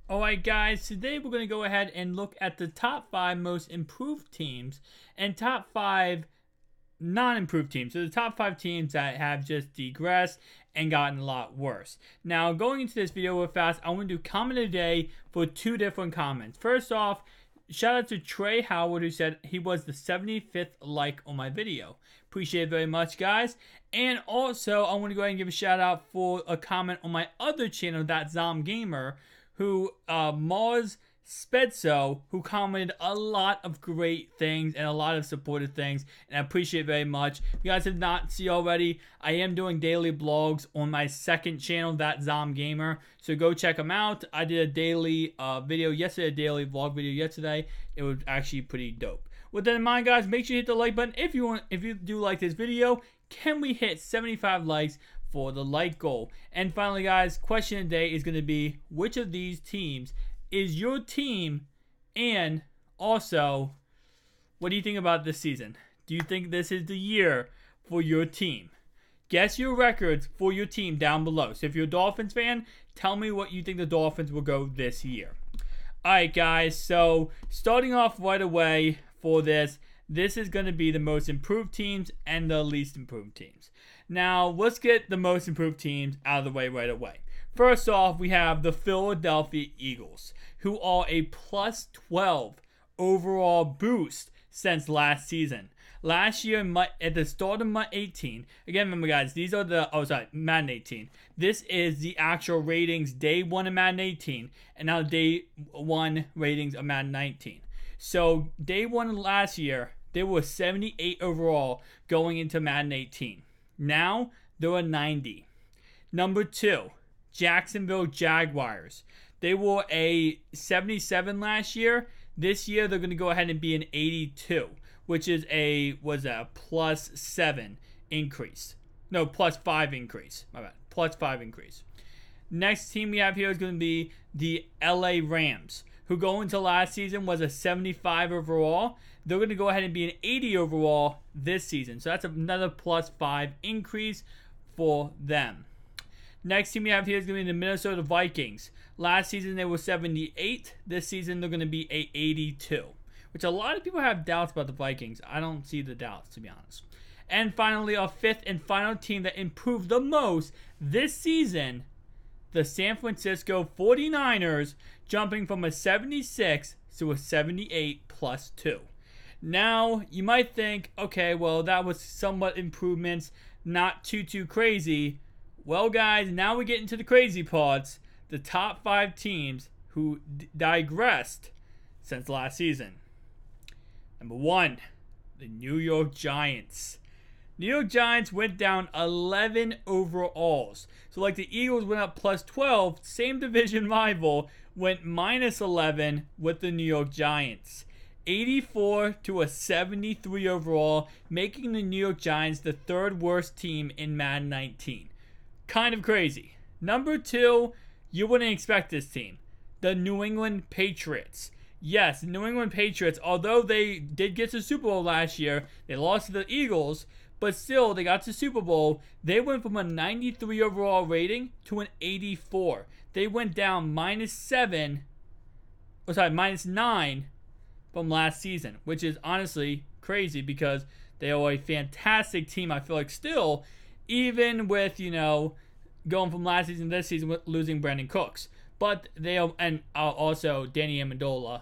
Alright guys, today we're going to go ahead and look at the top 5 most improved teams and top 5 non-improved teams. So the top 5 teams that have just degressed and gotten a lot worse. Now going into this video real fast, I want to do comment of the day for 2 different comments. First off, shout out to Trey Howard, who said he was the 75th like on my video. Appreciate it very much, guys. And also, I want to go ahead and give a shout out for a comment on my other channel, That Zom Gamer, who, Mars Spedso, who commented a lot of great things and a lot of supportive things, and I appreciate it very much. If you guys have not seen already, I am doing daily blogs on my second channel, That Zom Gamer, so go check them out. I did a daily video yesterday, a daily vlog video yesterday. It was actually pretty dope. With that in mind, guys, make sure you hit the like button if you do like this video. Can we hit 75 likes for the like goal? And finally, guys, question of the day is going to be, which of these teams is your team? And also, what do you think about this season? Do you think this is the year for your team? Guess your records for your team down below. So if you're a Dolphins fan, tell me what you think the Dolphins will go this year. Alright guys, so starting off right away for this is going to be the most improved teams and the least improved teams. Now, let's get the most improved teams out of the way right away. First off, we have the Philadelphia Eagles, who are a plus 12 overall boost since last season. Last year, at the start of MUT 18, again, remember guys, these are the, Madden 18. This is the actual ratings day 1 of Madden 18, and now day 1 ratings of Madden 19. So, day 1 last year, they were 78 overall going into Madden 18. Now, they're a 90. Number 2, Jacksonville Jaguars. They were a 77 last year. This year, they're going to go ahead and be an 82, which is a plus 7 increase. No, plus 5 increase. My bad. Plus 5 increase. Next team we have here is going to be the LA Rams, who going into last season was a 75 overall. They're going to go ahead and be an 80 overall this season. So that's another plus 5 increase for them. Next team we have here is going to be the Minnesota Vikings. Last season they were 78. This season they're going to be a 82. Which a lot of people have doubts about the Vikings. I don't see the doubts, to be honest. And finally, our 5th and final team that improved the most this season, the San Francisco 49ers, jumping from a 76 to a 78 plus 2. Now, you might think, okay, well, that was somewhat improvements, not too crazy. Well, guys, now we get into the crazy parts. The top 5 teams who digressed since last season. Number 1, the New York Giants. New York Giants went down 11 overalls. So like the Eagles went up plus 12, same division rival went minus 11 with the New York Giants. 84 to a 73 overall, making the New York Giants the 3rd worst team in Madden 19. Kind of crazy. Number 2, you wouldn't expect this team. The New England Patriots. Yes, the New England Patriots, although they did get to the Super Bowl last year, they lost to the Eagles, but still, they got to the Super Bowl. They went from a 93 overall rating to an 84. They went down minus 9 from last season, which is honestly crazy because they are a fantastic team, I feel like, still, even with, you know, going from last season to this season with losing Brandon Cooks. But they are, and also Danny Amendola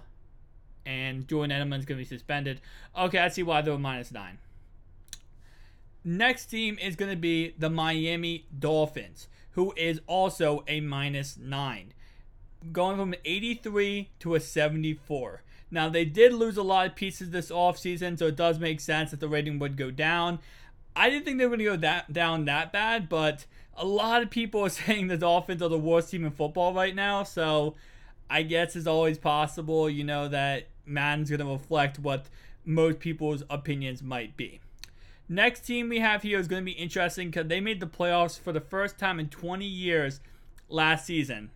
and Jordan Edelman's going to be suspended. Okay, I see why they were minus 9. Next team is going to be the Miami Dolphins, who is also a minus 9. Going from an 83 to a 74. Now, they did lose a lot of pieces this offseason, so it does make sense that the rating would go down. I didn't think they were going to go down that bad, but a lot of people are saying the Dolphins are the worst team in football right now, so I guess it's always possible, you know, that Madden's going to reflect what most people's opinions might be. Next team we have here is going to be interesting because they made the playoffs for the first time in 20 years last season.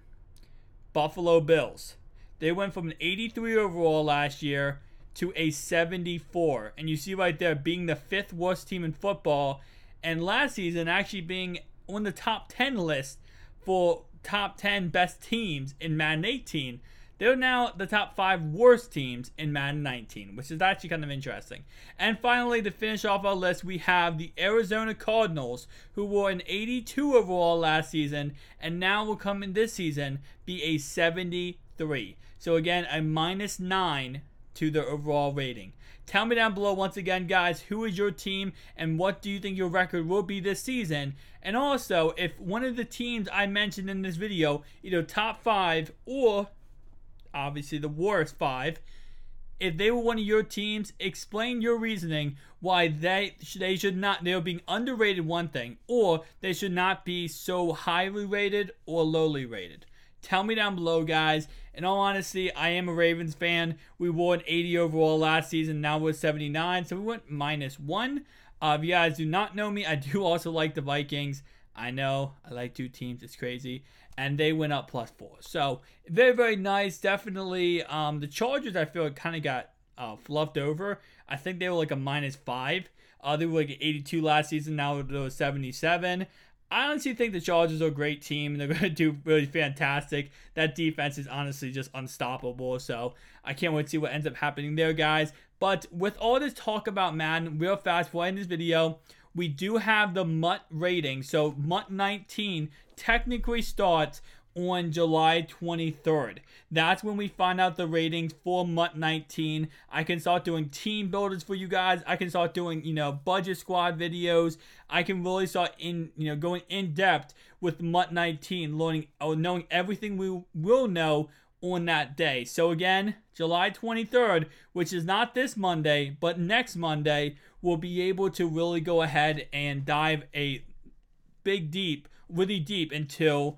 Buffalo Bills. They went from an 83 overall last year to a 74. And you see right there, being the 5th worst team in football. And last season actually being on the top 10 list for top 10 best teams in Madden 18, they're now the top 5 worst teams in Madden 19, which is actually kind of interesting. And finally, to finish off our list, we have the Arizona Cardinals, who were an 82 overall last season, and now will come in this season be a 73. So again, a -9 to their overall rating. Tell me down below once again, guys, who is your team and what do you think your record will be this season? And also, if one of the teams I mentioned in this video, either top 5 or obviously the worst 5, if they were one of your teams, explain your reasoning why they should not, they're being underrated, one thing, or they should not be so highly rated or lowly rated. Tell me down below, guys. In all honesty, I am a Ravens fan. We wore an 80 overall last season. Now we're 79, so we went -1. If you guys do not know me, I do also like the Vikings. I know, I like 2 teams. It's crazy. And they went up +4. So, very, very nice. Definitely, the Chargers, I feel, kind of got fluffed over. I think they were like a -5. They were like an 82 last season. Now they're 77. I honestly think the Chargers are a great team. They're going to do really fantastic. That defense is honestly just unstoppable. So I can't wait to see what ends up happening there, guys. But with all this talk about Madden, real fast before I end this video, we do have the MUT rating. So MUT 19 technically starts on July 23rd. That's when we find out the ratings for MUT 19. I can start doing team builders for you guys. I can start doing, budget squad videos. I can really start going in depth with MUT 19, knowing everything we will know on that day. So again, July 23rd, which is not this Monday, but next Monday, we'll be able to really go ahead and dive really deep until,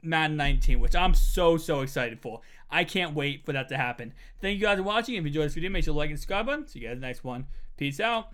Madden 19, which I'm so excited for. I can't wait for that to happen. Thank you guys for watching. If you enjoyed this video, make sure to like and subscribe button. See you guys in the next one. Peace out.